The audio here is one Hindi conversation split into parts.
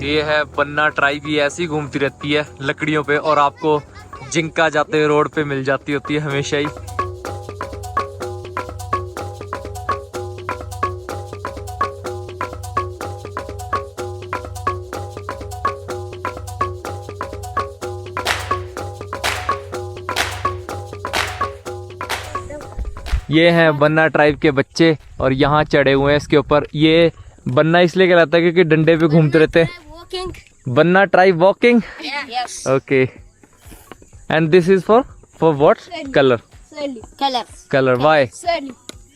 ये है बन्ना ट्राइब, ये ऐसी घूमती रहती है लकड़ियों पे और आपको जिंका जाते हुए रोड पे मिल जाती होती है हमेशा ही। ये हैं बन्ना ट्राइब के बच्चे और यहाँ चढ़े हुए हैं इसके ऊपर। ये बन्ना इसलिए कहलाता है क्योंकि डंडे पे घूमते रहते हैं। Banna tribe walking, okay. And this is for what colour? Colour why?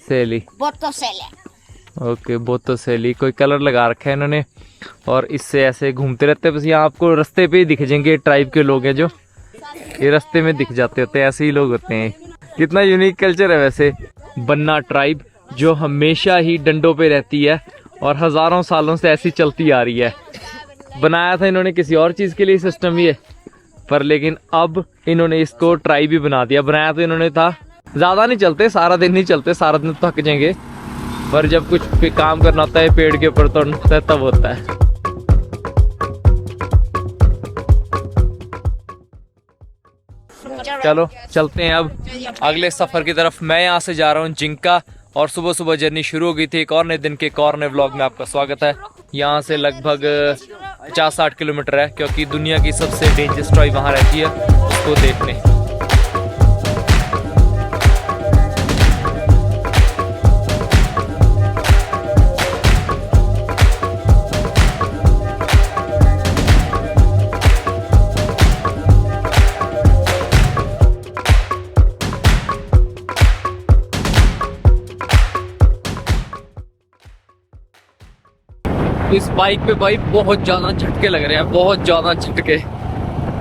सेली, ओके। बोतोसेली कोई कलर लगा रखा है इन्होंने और इससे ऐसे घूमते रहते हैं। बस यहाँ आपको रास्ते पे ही दिख जाएंगे ट्राइब के लोग हैं जो ये रास्ते में दिख जाते होते हैं, ऐसे ही लोग होते हैं। कितना यूनिक कल्चर है वैसे। बन्ना ट्राइब जो हमेशा ही डंडों पे रहती है और हजारों सालों से ऐसी चलती आ रही है। बनाया था इन्होंने किसी और चीज के लिए सिस्टम ये, पर लेकिन अब इन्होंने इसको ट्राइब ही बना दिया। बनाया तो इन्होंने था, ज्यादा नहीं चलते, सारा दिन नहीं चलते, सारा दिन थक जाएंगे, पर जब कुछ काम करना होता है पेड़ के ऊपर तो तब होता है। चलो चलते हैं अब अगले सफर की तरफ। मैं यहाँ से जा रहा हूँ जिंका और सुबह सुबह जर्नी शुरू हो गई थी। एक और नए दिन के एक और नए व्लॉग में आपका स्वागत है। यहाँ से लगभग 50-60 किलोमीटर है क्योंकि दुनिया की सबसे डेंजरस ट्राइब वहाँ रहती है, उसको देखने। इस बाइक पे भाई बहुत ज्यादा झटके लग रहे हैं, बहुत ज्यादा झटके।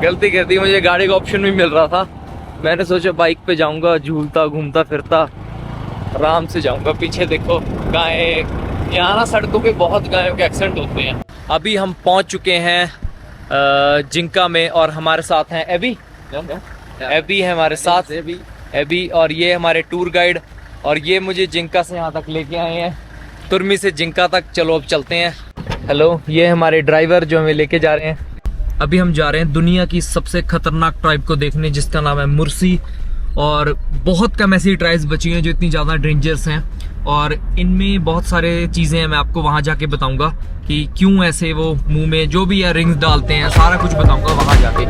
गलती कर दी, मुझे गाड़ी का ऑप्शन भी मिल रहा था। मैंने सोचा बाइक पे जाऊंगा, झूलता घूमता फिरता आराम से जाऊंगा। पीछे देखो गाय, यहाँ ना सड़कों पे बहुत गायों के एक्सीडेंट होते हैं। अभी हम पहुंच चुके हैं जिंका में और हमारे साथ हैं एबी। एबी है हमारे साथ, एबी। और ये हमारे टूर गाइड और ये मुझे जिंका से यहाँ तक लेके आए हैं, तुर्मी से जिंका तक। चलो अब चलते हैं। हेलो, ये हमारे ड्राइवर जो हमें लेके जा रहे हैं। अभी हम जा रहे हैं दुनिया की सबसे खतरनाक ट्राइब को देखने जिसका नाम है मुर्सी। और बहुत कम ऐसी ट्राइब्स बची हैं जो इतनी ज़्यादा डेंजरस हैं और इनमें बहुत सारे चीज़ें हैं। मैं आपको वहाँ जाके बताऊंगा कि क्यों ऐसे वो मुंह में जो भी रिंग्स डालते हैं, सारा कुछ बताऊंगा वहाँ जाके।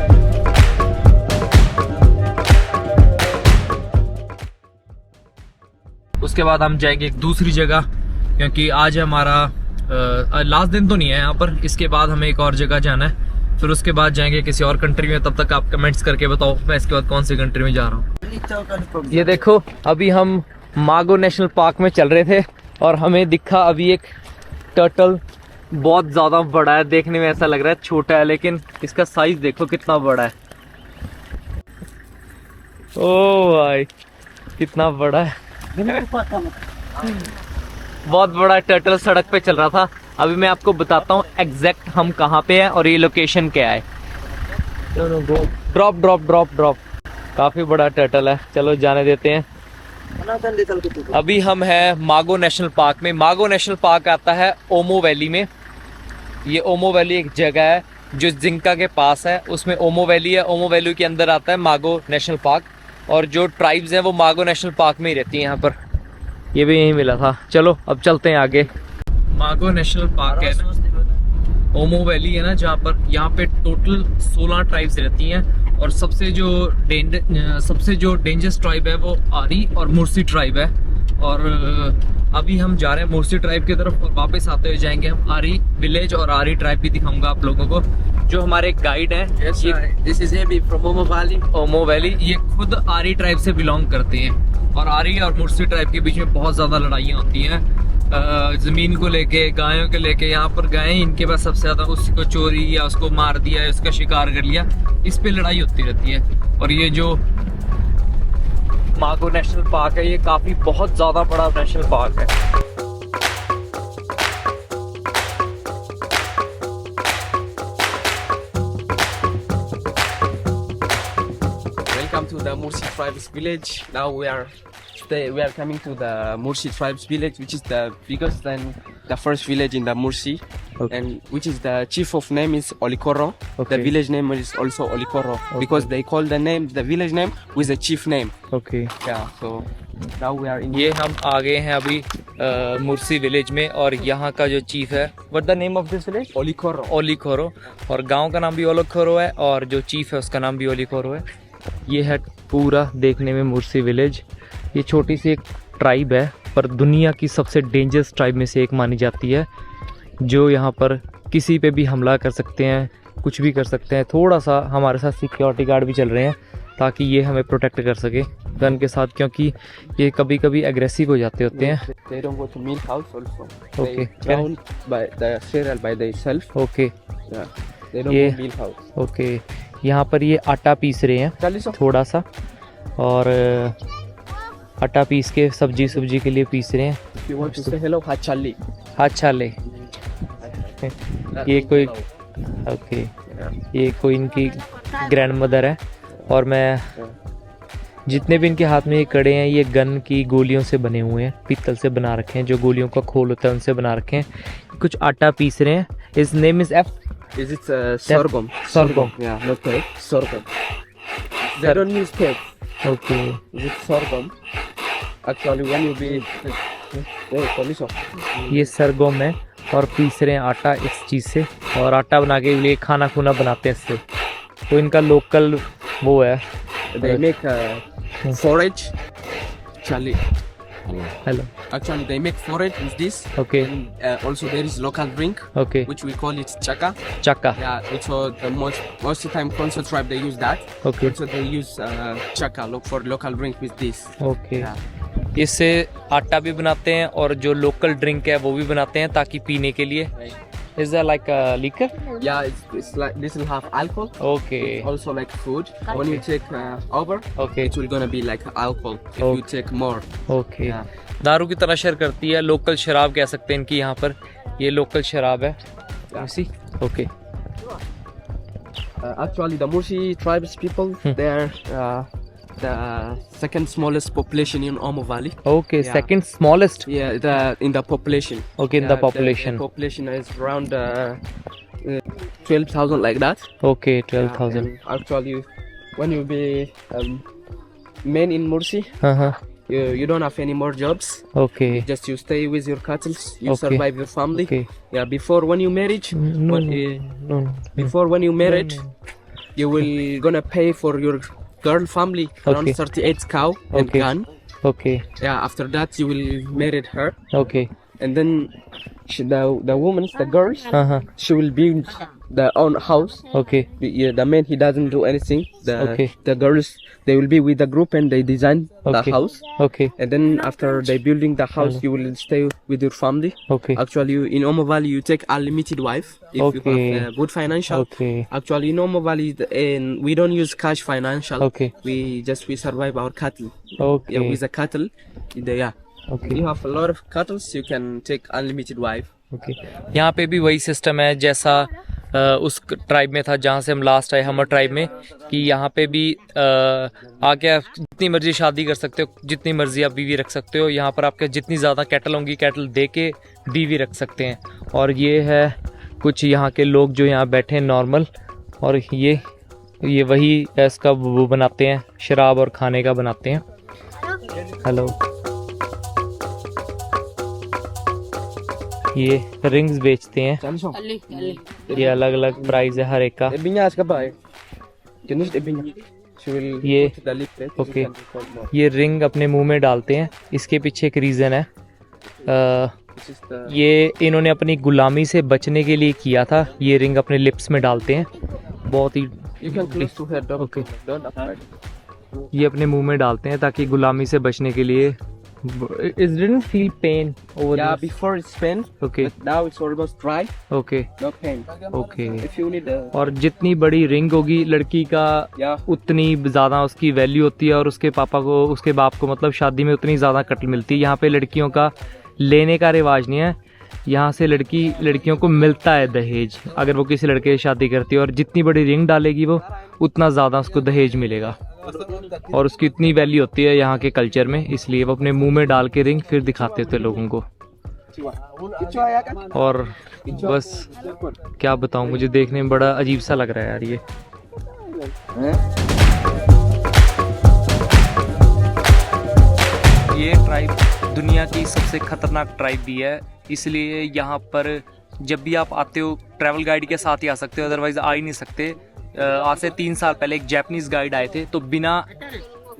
उसके बाद हम जाएंगे एक दूसरी जगह क्योंकि आज हमारा लास्ट दिन तो नहीं है यहाँ पर। इसके बाद हमें एक और जगह जाना है, फिर उसके बाद जाएंगे किसी और कंट्री में। तब तक आप कमेंट्स करके बताओ मैं इसके बाद कौन सी कंट्री में जा रहा हूँ। ये देखो, अभी हम मागो नेशनल पार्क में चल रहे थे और हमें दिखा अभी एक टर्टल। बहुत ज़्यादा बड़ा है, देखने में ऐसा लग रहा है छोटा है, लेकिन इसका साइज देखो कितना बड़ा है। ओ भाई कितना बड़ा है, बहुत बड़ा टर्टल सड़क पे चल रहा था। अभी मैं आपको बताता हूँ एग्जैक्ट हम कहाँ पे हैं और ये लोकेशन क्या है। ड्रॉप ड्रॉप ड्रॉप ड्रॉप, काफी बड़ा टर्टल है। चलो जाने देते हैं। अभी हम हैं मागो नेशनल पार्क में। मागो नेशनल पार्क आता है ओमो वैली में। ये ओमो वैली एक जगह है जो जिंका के पास है, उसमें ओमो वैली है। ओमो वैली के अंदर आता है मागो नेशनल पार्क और जो ट्राइब्स हैं वो मागो नेशनल पार्क में ही रहती हैं यहाँ पर। ये भी यहीं मिला था। चलो अब चलते हैं आगे। मागो नेशनल पार्क है ना, ओमो वैली है ना, जहाँ पर यहाँ पे टोटल 16 ट्राइब्स रहती हैं और सबसे जो डेंजरस ट्राइब है वो आरी और मुर्सी ट्राइब है। और अभी हम जा रहे हैं मुर्सी ट्राइब की तरफ और वापस आते हुए जाएंगे हम आरी विलेज और आरी ट्राइब भी दिखाऊंगा आप लोगों को। जो हमारे गाइड हैं, this is Abi from Omo Valley. Omo Valley ये खुद आरी ट्राइब से बिलोंग करते हैं और आरी और मुर्सी ट्राइब के बीच में बहुत ज़्यादा लड़ाइयाँ होती हैं ज़मीन को लेके, गायों को लेके। यहाँ पर गायें इनके पास सबसे ज़्यादा, उसको चोरी या उसको मार दिया या उसका शिकार कर लिया, इस पे लड़ाई होती रहती है। और ये जो मागो नेशनल पार्क है ये काफ़ी बहुत ज़्यादा बड़ा नेशनल पार्क है। Welcome to the Mursi Tribes village. Now we are we are coming to the Mursi tribes village, which is the biggest and the first village in the Mursi, and which is the chief of name is Olikoro. The village name is also Olikoro because they call the village name with the chief name. Okay Yeah, so now we are in. ये हम आ गए हैं अभी मुर्सी विलेज में, और यहाँ का जो चीफ है, what the name of this village? Olikoro. ओलीखोरो, और गांव का नाम भी ओलीखोरो है, और जो चीफ है उसका नाम भी ओलीखोरो है। ये है पूरा देखने में मुर्सी विलेज। ये छोटी सी एक ट्राइब है, पर दुनिया की सबसे डेंजरस ट्राइब में से एक मानी जाती है, जो यहाँ पर किसी पे भी हमला कर सकते हैं, कुछ भी कर सकते हैं। थोड़ा सा हमारे साथ सिक्योरिटी गार्ड भी चल रहे हैं ताकि ये हमें प्रोटेक्ट कर सके गन के साथ, क्योंकि ये कभी कभी एग्रेसिव हो जाते होते हैं। They don't go to milk house also. Okay. They drown by the cereal by themselves. Okay Yeah. They don't ये go milk house. ओके, यहाँ पर ये आटा पीस रहे हैं Chaliso. थोड़ा सा, और आटा पीस के सब्जी के लिए पीस रहे हैं। If you want to say hello, hachali. अच्छा ले, ये कोई ओके, ये कोई इनकी ग्रैंड मदर है, और मैं जितने भी इनके हाथ में ये कड़े हैं, ये गन की गोलियों से बने हुए हैं, पीतल से बना रखे हैं, जो गोलियों का खोल होता है उनसे बना रखे हैं। कुछ आटा पीस रहे हैं। इस name is F Is it sorghum? Sorghum. Yeah, not tape. Sorghum. They don't use tape. Okay, Is it sorghum? Actually, when you be chaliso. ये सरगोम है, और पीस रहे हैं आटा इस चीज़ से, और आटा बना के लिए खाना खुना बनाते हैं इससे। तो इनका लोकल वो है। They make forage. Chali. Hello, Actually, they make forage with this. Okay And also there is local drink, okay, which we call it chaka. चक्का, Yeah, also the most of the time Conso tribe they use that. Okay Also they use chaka look for local drink with this. Okay. Yeah. इससे आटा भी बनाते हैं, और जो लोकल ड्रिंक है वो भी बनाते हैं ताकि पीने के लिए। Is that like liquor? Yeah, it's like this will have alcohol. Okay Also like food. When you take over, okay it will gonna be like alcohol if Oh. you take more. Okay, Yeah. दारू की तरह शर करती है, लोकल शराब कह सकते हैं इनकी यहाँ पर। ये लोकल शराब है। सी okay, Actually, the Mursi tribes people, they are the second smallest population in Omo Valley. Okay, Yeah. Second smallest, Yeah, in the population. Okay, in the Yeah, population. The population is around 12,000 like that. Okay, Yeah, 12,000। and actually, when you be men in Mursi, हाँ हाँ, you don't have any more jobs. Okay Just you stay with your cattle. You Okay. survive your family. Okay. Yeah. Before when you married, no when, no before when you married, you will gonna pay for your girl family around Okay. 38 cow and Okay. gun. Okay Yeah. After that, you will marry her, okay, and then the women, the girls, हाँ हाँ, she will build their own house. Okay Yeah, the man he doesn't do anything. Okay. The girls they will be with the group and they design the Okay. house. Okay And then after they building the house, you will stay with your family. Okay Actually, in Omo Valley, you take unlimited wife if you Okay. have good financial. Okay Actually, in Omo Valley, and we don't use cash financial. Okay. We survive our cattle. Okay Yeah, with the cattle, yeah. Okay You have a lot of cattle, you can take unlimited wife. Okay. यहाँ पे भी वही सिस्टम है जैसा उस ट्राइब में था जहाँ से हम लास्ट आए, हमर ट्राइब में, कि यहाँ पे भी आके आप जितनी मर्जी शादी कर सकते हो, जितनी मर्जी आप बीवी रख सकते हो। यहाँ पर आपके जितनी ज़्यादा कैटल होंगी, कैटल दे के बीवी रख सकते हैं। और ये है कुछ यहाँ के लोग जो यहाँ बैठे हैं नॉर्मल, और ये वही इसका वो बनाते हैं, शराब और खाने का बनाते हैं। हेलो, ये रिंग्स बेचते हैं, ये अलग अलग प्राइस है हर एक का। Ebinya aska ba? Jenis ebinya. She will ये- go to the lip plate. Okay. You can record more. ये रिंग अपने मुंह में डालते हैं, इसके पीछे एक रीज़न है। This is the ये इन्होंने अपनी गुलामी से बचने के लिए किया था, ये रिंग अपने लिप्स में डालते हैं। बहुत ही you can close to her. Don't Okay. don't afraid. ये अपने मुंह में डालते हैं ताकि गुलामी से बचने के लिए। It didn't feel pain over Yeah, this. before it's pain, Okay, but now it's almost dry. okay, No pain. okay. If you need a और जितनी बड़ी रिंग होगी लड़की का, yeah. उतनी ज़्यादा उसकी वैल्यू होती है, और उसके पापा को, उसके बाप को मतलब शादी में उतनी ज़्यादा कटल मिलती है। यहाँ पे लड़कियों का लेने का रिवाज नहीं है, यहाँ से लड़कियों को मिलता है दहेज, अगर वो किसी लड़के से शादी करती है, और जितनी बड़ी रिंग डालेगी वो उतना ज़्यादा उसको दहेज मिलेगा, और उसकी इतनी वैल्यू होती है यहाँ के कल्चर में, इसलिए वो अपने मुंह में डाल के रिंग फिर दिखाते थे लोगों को। और बस क्या बताऊँ, मुझे देखने में बड़ा अजीब सा लग रहा है यार ये ट्राइब दुनिया की सबसे खतरनाक ट्राइब भी है, इसलिए यहाँ पर जब भी आप आते हो ट्रैवल गाइड के साथ ही आ सकते हो, अदरवाइज आ ही नहीं सकते। आज से 3 साल पहले एक जापानीज गाइड आए थे, तो बिना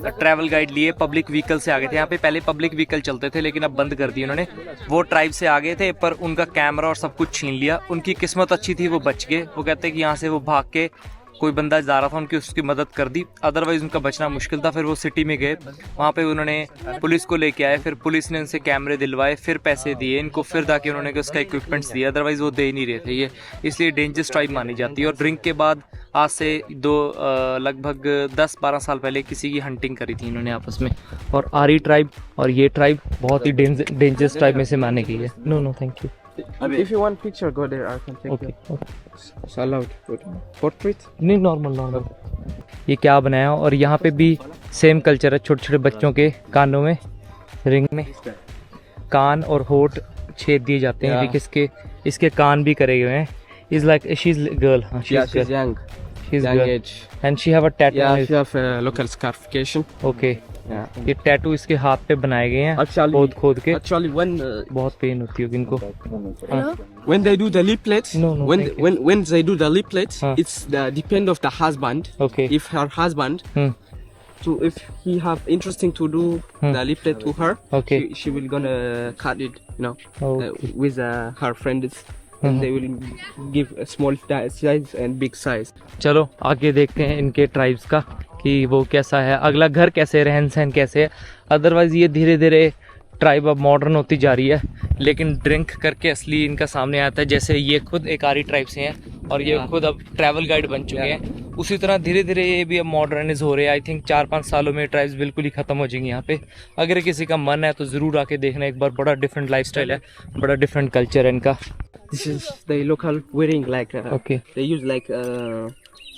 ट्रैवल गाइड लिए पब्लिक व्हीकल से आ गए थे। यहाँ पे पहले पब्लिक व्हीकल चलते थे, लेकिन अब बंद कर दिए उन्होंने। वो ट्राइब से आ गए थे, पर उनका कैमरा और सब कुछ छीन लिया। उनकी किस्मत अच्छी थी, वो बच गए। वो कहते हैं कि यहाँ से वो भाग के कोई बंदा जा रहा था, उनकी उसकी मदद कर दी, अदरवाइज उनका बचना मुश्किल था। फिर वो सिटी में गए, वहाँ पे उन्होंने पुलिस को लेके आए, फिर पुलिस ने उनसे कैमरे दिलवाए, फिर पैसे दिए इनको, फिर जाके उन्होंने उसका इक्विपमेंट्स दिया, अदरवाइज वो दे ही नहीं रहे थे ये, इसलिए डेंजरस ट्राइब मानी जाती है। और ड्रिंक के बाद आज से लगभग 10-12 साल पहले किसी की हंटिंग करी थी इन्होंने आपस में। और आरी ट्राइब और ये ट्राइब बहुत ही डेंजरस ट्राइब में से मानी गई है। No thank you. If you want picture, go there. I can take Okay. It's allowed. Portrait? नहीं, नॉर्मल। ये क्या बनाया, और यहाँ पे भी सेम कल्चर है। छोटे छोटे बच्चों के कानों में रिंग में कान और होठ छेद दिए जाते हैं। देखिए इसके कान भी करे हुए हैं। Is like she's girl. She's young. She's young girl. age. And she have a tattoo. Yeah, on she have a local scarification. Okay. Yeah. ये टैटू इसके हाथ पे बनाए गए हैं खोद के। Actually, when बहुत पेन होती होगी इनको। when they do the leaflets, No, when they do the leaflets, Huh. it's the depend of the husband. Okay. If her husband, if he have interesting to do the leaflet to her, Okay. she will gonna cut it, Okay. with her friends. And they will give a small size and big size. चलो आगे देखते हैं इनके ट्राइब्स का कि वो कैसा है, अगला घर कैसे, रहन सहन कैसे है। अदरवाइज ये धीरे धीरे ट्राइब अब मॉडर्न होती जा रही है, लेकिन ड्रिंक करके असली इनका सामने आता है। जैसे ये खुद एक आरी ट्राइब से हैं और ये खुद अब ट्रैवल गाइड बन चुके हैं, उसी तरह धीरे धीरे ये भी अब मॉडर्नाइज हो रहे हैं। आई थिंक 4-5 सालों में ट्राइब्स बिल्कुल ही खत्म हो जाएंगी यहाँ पे। अगर किसी का मन है तो ज़रूर आके देखना एक बार, बड़ा डिफरेंट लाइफस्टाइल है, बड़ा डिफरेंट कल्चर है इनका। This is the local wearing, like Okay. they use like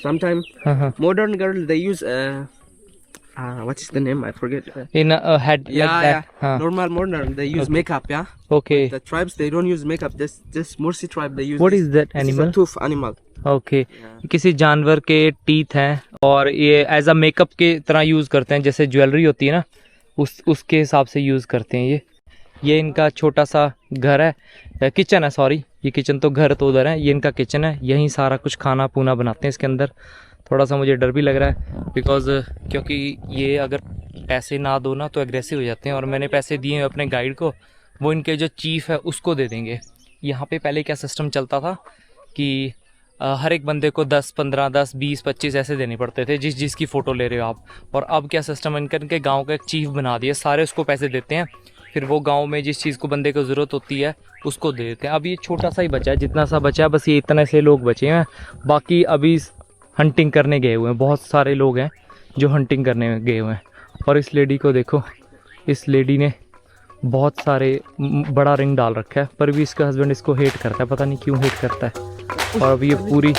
sometimes modern girl they use what is the name, I forget. In a head like that. Normal modern they use makeup. Okay. The tribes they don't use makeup. This Mursi tribe they use. What this. is that This animal? is a tooth animal. Okay किसी जानवर के टीथ हैं और ये एज अ मेकअप के तरह यूज़ करते हैं, जैसे ज्वेलरी होती है ना उसके हिसाब से यूज़ करते हैं। ये इनका छोटा सा घर है, किचन है, सॉरी ये किचन तो घर तो उधर है, ये इनका किचन है, यहीं सारा कुछ खाना पूना बनाते हैं इसके अंदर। थोड़ा सा मुझे डर भी लग रहा है बिकॉज क्योंकि ये अगर पैसे ना दो ना तो एग्रेसिव हो जाते हैं, और मैंने पैसे दिए हैं अपने गाइड को, वो इनके जो चीफ है उसको दे देंगे। यहाँ पे पहले क्या सिस्टम चलता था कि हर एक बंदे को 10, 15, 10, 20, 25 ऐसे देने पड़ते थे जिसकी फ़ोटो ले रहे हो आप। और अब क्या सिस्टम है इनके गांव का एक चीफ बना दिया, सारे उसको पैसे देते हैं, फिर वो गांव में जिस चीज़ को बंदे को ज़रूरत होती है उसको दे देते हैं। अब ये छोटा सा ही बचा है, जितना सा बचा है बस ये इतने से लोग बचे हैं, बाकी अभी हंटिंग करने गए हुए हैं। बहुत सारे लोग हैं जो हंटिंग करने गए हुए हैं। और इस लेडी को देखो, इस लेडी ने बहुत सारे बड़ा रिंग डाल रखा है, पर भी इसका हस्बैंड इसको हेट करता है, पता नहीं क्यों हेट करता है। और अभी ये पूरी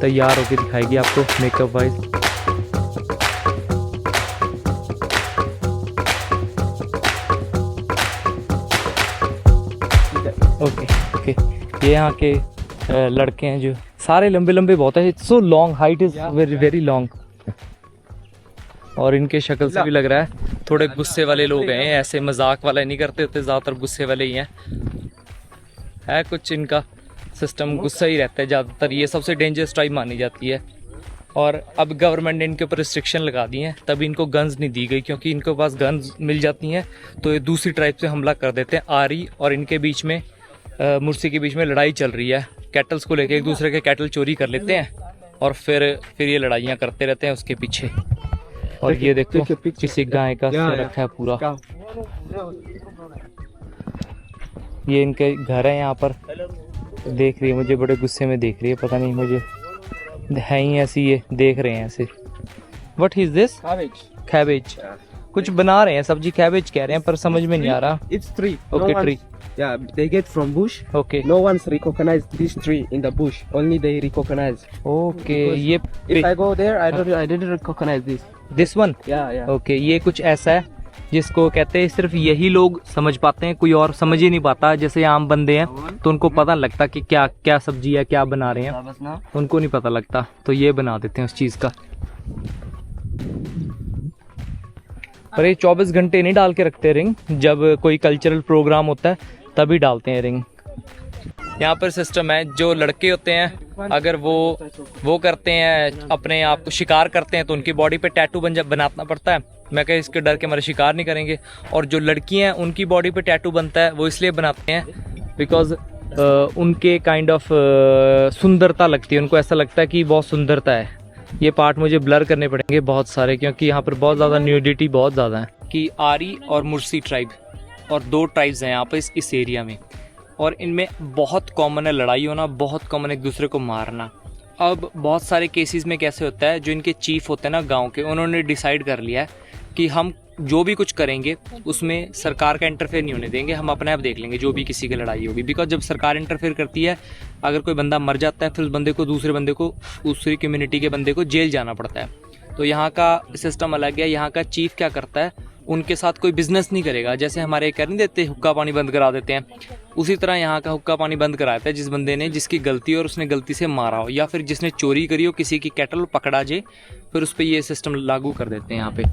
तैयार होकर दिखाएगी आपको मेकअप वाइज। ओके ये यहाँ के लड़के हैं जो सारे लंबे लंबे बहुत है, it's so long, height is very very long. और इनके शक्ल से भी लग रहा है थोड़े गुस्से वाले लोग हैं, ऐसे मजाक वाला नहीं करते होते, ज़्यादातर गुस्से वाले ही हैं। है कुछ इनका सिस्टम गुस्सा ही रहता है ज़्यादातर। ये सबसे डेंजरस ट्राइब मानी जाती है। और अब गवर्नमेंट ने इनके ऊपर रिस्ट्रिक्शन लगा दी हैं, तभी इनको गन्स नहीं दी गई, क्योंकि इनके पास गन्स मिल जाती हैं तो ये दूसरी ट्राइब से हमला कर देते हैं। आरी और इनके बीच में मुर्सी के बीच में लड़ाई चल रही है, कैटल्स को लेके एक दूसरे के कैटल चोरी कर लेते हैं और फिर ये लड़ाइयाँ करते रहते हैं उसके पीछे। और ये देखो किसी गाय का सिर रखा है पूरा। ये इनके घर है, यहाँ पर देख रही है मुझे, बड़े गुस्से में देख रही है, पता नहीं मुझे है ही ऐसी, ये देख रहे हैं ऐसे। What is this? कैबेज। कुछ बना रहे हैं सब्जी, कैबेज कह रहे हैं पर समझ में नहीं आ रहा। It's tree. Okay tree. Yeah, they get from bush. Okay. No one's recognized this tree in the bush. Only they recognize. Okay. ये If I go there, I didn't recognize this. this one. Yeah, yeah. Okay, ये कुछ ऐसा है जिसको कहते हैं सिर्फ यही लोग समझ पाते हैं, कोई और समझ ही नहीं पाता। जैसे आम बंदे हैं तो उनको पता लगता कि क्या क्या सब्जी है, क्या बना रहे हैं, उनको नहीं पता लगता, तो ये बना देते हैं उस चीज़ का। पर ये 24 घंटे नहीं डाल के रखते रिंग, जब कोई कल्चरल प्रोग्राम होता है तभी डालते हैं रिंग। यहाँ पर सिस्टम है, जो लड़के होते हैं अगर वो करते हैं अपने आप को शिकार करते हैं तो उनकी बॉडी पे टैटू बनाना पड़ता है। मैं कह इसके डर के हमारे शिकार नहीं करेंगे। और जो लड़कियां हैं उनकी बॉडी पे टैटू बनता है, वो इसलिए बनाते हैं बिकॉज उनके काइंड ऑफ सुंदरता लगती है, उनको ऐसा लगता है कि बहुत सुंदरता है। ये पार्ट मुझे ब्लर करने पड़ेंगे बहुत सारे, क्योंकि यहाँ पर बहुत ज़्यादा न्यूडिटी बहुत ज़्यादा है। कि आरी और मुर्सी ट्राइब और 2 ट्राइब्स हैं यहाँ पर इस एरिया में, और इनमें बहुत कॉमन है लड़ाई होना, बहुत कॉमन है एक दूसरे को मारना। अब बहुत सारे केसेस में कैसे होता है, जो इनके चीफ होते हैं ना गांव के, उन्होंने डिसाइड कर लिया है कि हम जो भी कुछ करेंगे उसमें सरकार का इंटरफेयर नहीं होने देंगे, हम अपने आप देख लेंगे जो भी किसी की लड़ाई होगी। बिकॉज जब सरकार इंटरफेयर करती है, अगर कोई बंदा मर जाता है फिर उस बंदे को दूसरी कम्युनिटी के बंदे को जेल जाना पड़ता है। तो यहाँ का सिस्टम अलग है। यहाँ का चीफ क्या करता है, उनके साथ कोई बिजनेस नहीं करेगा। जैसे हमारे कर नहीं देते, हुक्का पानी बंद करा देते हैं, उसी तरह यहाँ का हुक्का पानी बंद कराता है जिस बंदे ने, जिसकी गलती और उसने गलती से मारा हो, या फिर जिसने चोरी करी हो किसी की कैटल पकड़ा जाए, फिर उस पर ये सिस्टम लागू कर देते हैं यहाँ पे।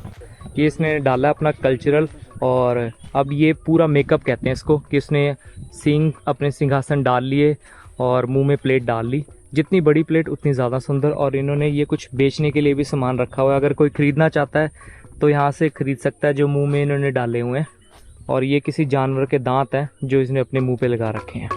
ये इसने डाला अपना कल्चरल, और अब ये पूरा मेकअप कहते हैं इसको, कि इसने सींग अपने सिंहासन डाल लिए और मुंह में प्लेट डाल ली। जितनी बड़ी प्लेट उतनी ज़्यादा सुंदर। और इन्होंने ये कुछ बेचने के लिए भी सामान रखा हुआ है, अगर कोई ख़रीदना चाहता है तो यहाँ से ख़रीद सकता है, जो मुंह में इन्होंने डाले हुए हैं। और ये किसी जानवर के दांत हैं जो इसने अपने मुंह पे लगा रखे हैं।